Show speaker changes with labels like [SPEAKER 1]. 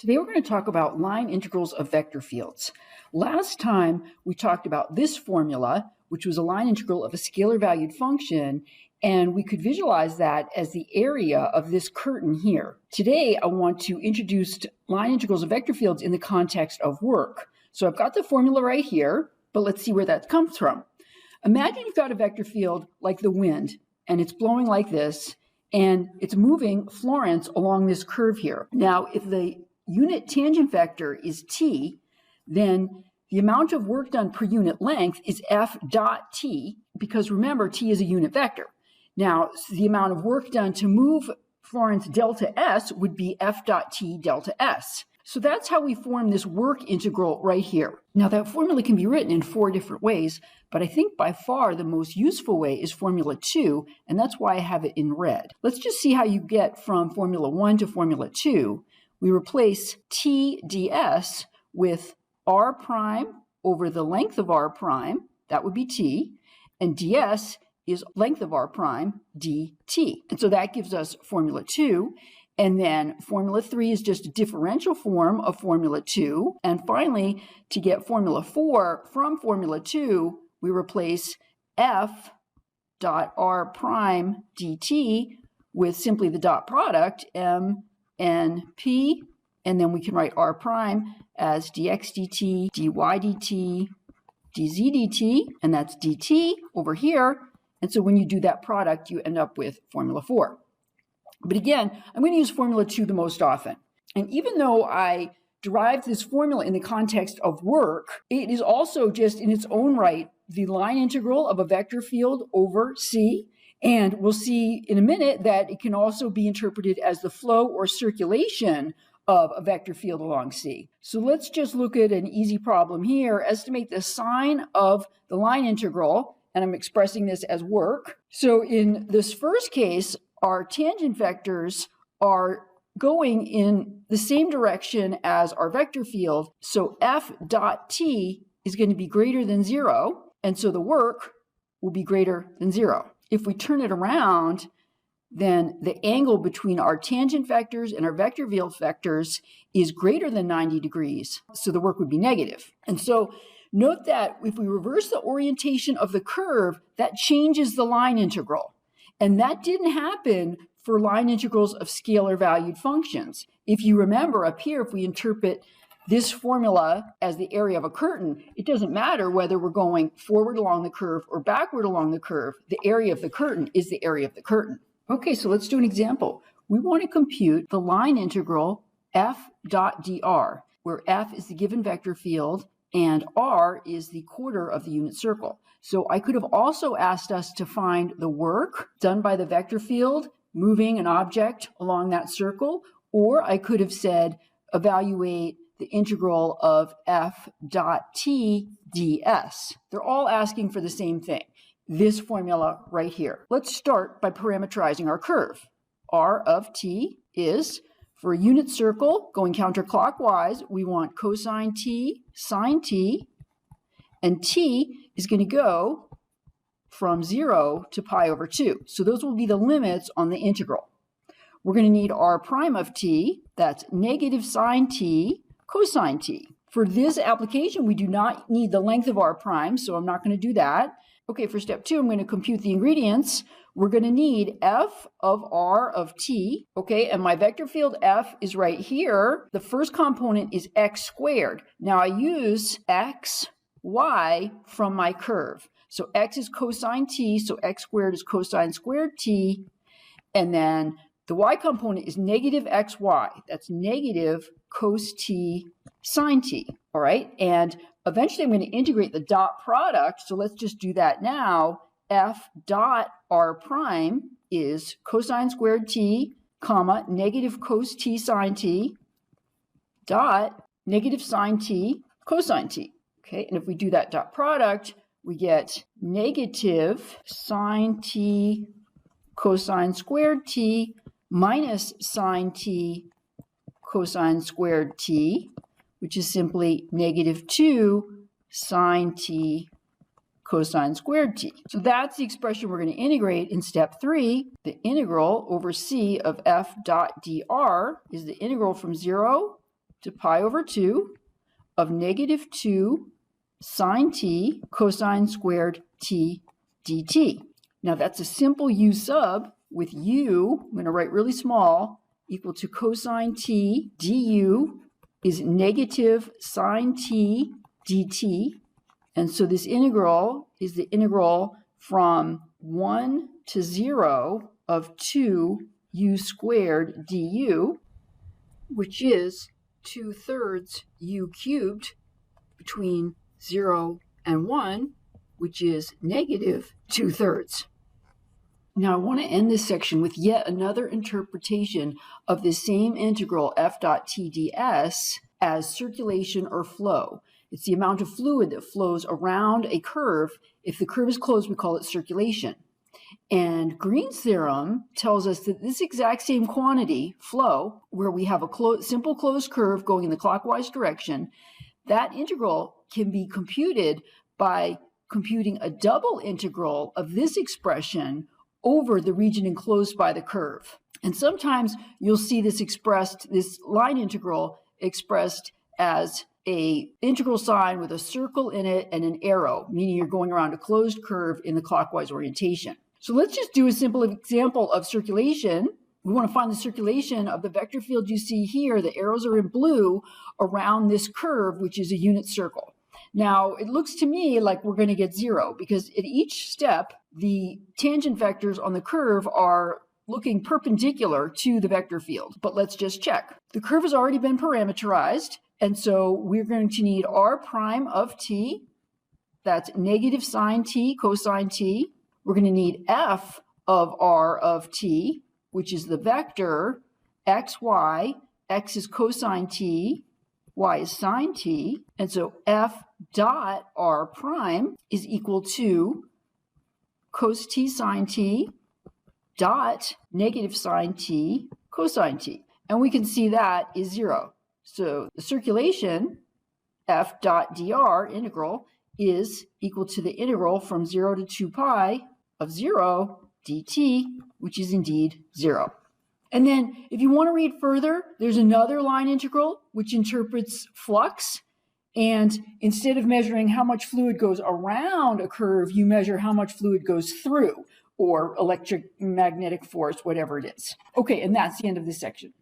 [SPEAKER 1] Today we're going to talk about line integrals of vector fields. Last time we talked about this formula, which was a line integral of a scalar valued function, and we could visualize that as the area of this curtain here. Today I want to introduce line integrals of vector fields in the context of work. So I've got the formula right here, but let's see where that comes from. Imagine you've got a vector field like the wind, and it's blowing like this, and it's moving Florence along this curve here. Now, if the unit tangent vector is t, then the amount of work done per unit length is f dot t, because remember, t is a unit vector. Now, the amount of work done to move Florence delta s would be f dot t delta s. So that's how we form this work integral right here. Now, that formula can be written in 4 different ways, but I think by far the most useful way is formula 2, and that's why I have it in red. Let's just see how you get from formula 1 to formula 2. We replace t ds with r prime over the length of r prime, that would be t, and ds is length of r prime, dt. And so that gives us formula 2. And then formula 3 is just a differential form of formula 2. And finally, to get formula 4 from formula 2, we replace f dot r prime dt with simply the dot product, m n p, and then we can write r prime as dx dt, dy dt, dz dt, and that's dt over here. And so when you do that product, you end up with formula 4. But again, I'm going to use formula 2 the most often. And even though I derived this formula in the context of work, it is also just in its own right the line integral of a vector field over C. And we'll see in a minute that it can also be interpreted as the flow or circulation of a vector field along C. So let's just look at an easy problem here. Estimate the sign of the line integral, and I'm expressing this as work. So in this first case, our tangent vectors are going in the same direction as our vector field. So f dot t is going to be greater than 0, and so the work will be greater than 0. If we turn it around, then the angle between our tangent vectors and our vector field vectors is greater than 90 degrees, so the work would be negative. And so note that if we reverse the orientation of the curve, that changes the line integral. And that didn't happen for line integrals of scalar valued functions. If you remember up here, if we interpret this formula as the area of a curtain, it doesn't matter whether we're going forward along the curve or backward along the curve. The area of the curtain is the area of the curtain. Okay, so let's do an example. We want to compute the line integral f dot dr, where f is the given vector field and r is the quarter of the unit circle. So I could have also asked us to find the work done by the vector field moving an object along that circle, or I could have said evaluate the integral of f dot t ds. They're all asking for the same thing, this formula right here. Let's start by parameterizing our curve. R of t is, for a unit circle going counterclockwise, we want cosine t, sine t, and t is going to go from 0 to pi over 2. So those will be the limits on the integral. We're going to need r prime of t, that's negative sine t, cosine t. For this application, we do not need the length of r prime, so I'm not going to do that. Okay, for step 2, I'm going to compute the ingredients. We're going to need f of r of t, okay, and my vector field f is right here. The first component is x squared. Now I use x, y from my curve. So x is cosine t, so x squared is cosine squared t, and then the y component is negative xy. That's negative cos t sine t, all right? And eventually I'm going to integrate the dot product, so let's just do that now. F dot r prime is cosine squared t, comma, negative cos t sine t, dot, negative sine t, cosine t. Okay, and if we do that dot product, we get negative sine t cosine squared t minus sine t cosine squared t, which is simply negative 2 sine t cosine squared t. So that's the expression we're going to integrate in step 3. The integral over c of f dot dr is the integral from 0 to pi over 2 of negative 2 sine t cosine squared t dt. Now that's a simple u sub with u, I'm going to write really small, equal to cosine t du is negative sine t dt. And so this integral is the integral from 1 to 0 of 2 u squared du, which is 2/3 u cubed between 0 and 1, which is negative 2/3. Now I want to end this section with yet another interpretation of the same integral f dot t ds as circulation or flow. It's the amount of fluid that flows around a curve. If the curve is closed, we call it circulation. And Green's theorem tells us that this exact same quantity, flow, where we have a simple closed curve going in the clockwise direction, that integral can be computed by computing a double integral of this expression over the region enclosed by the curve. And sometimes you'll see this line integral expressed as an integral sign with a circle in it and an arrow, meaning you're going around a closed curve in the clockwise orientation. So let's just do a simple example of circulation. We want to find the circulation of the vector field you see here. The arrows are in blue around this curve, which is a unit circle. Now, it looks to me like we're going to get 0 because at each step, the tangent vectors on the curve are looking perpendicular to the vector field. But let's just check. The curve has already been parameterized, and so we're going to need r prime of t. That's negative sine t cosine t. We're going to need f of r of t, which is the vector x, y. X is cosine t, y is sine t. And so f dot r prime is equal to cos t sine t dot negative sine t cosine t. And we can see that is 0. So the circulation, f dot dr integral, is equal to the integral from 0 to 2 pi of 0 dt, which is indeed 0. And then if you want to read further, there's another line integral which interprets flux. And instead of measuring how much fluid goes around a curve, you measure how much fluid goes through, or electromagnetic force, whatever it is. Okay, and that's the end of this section.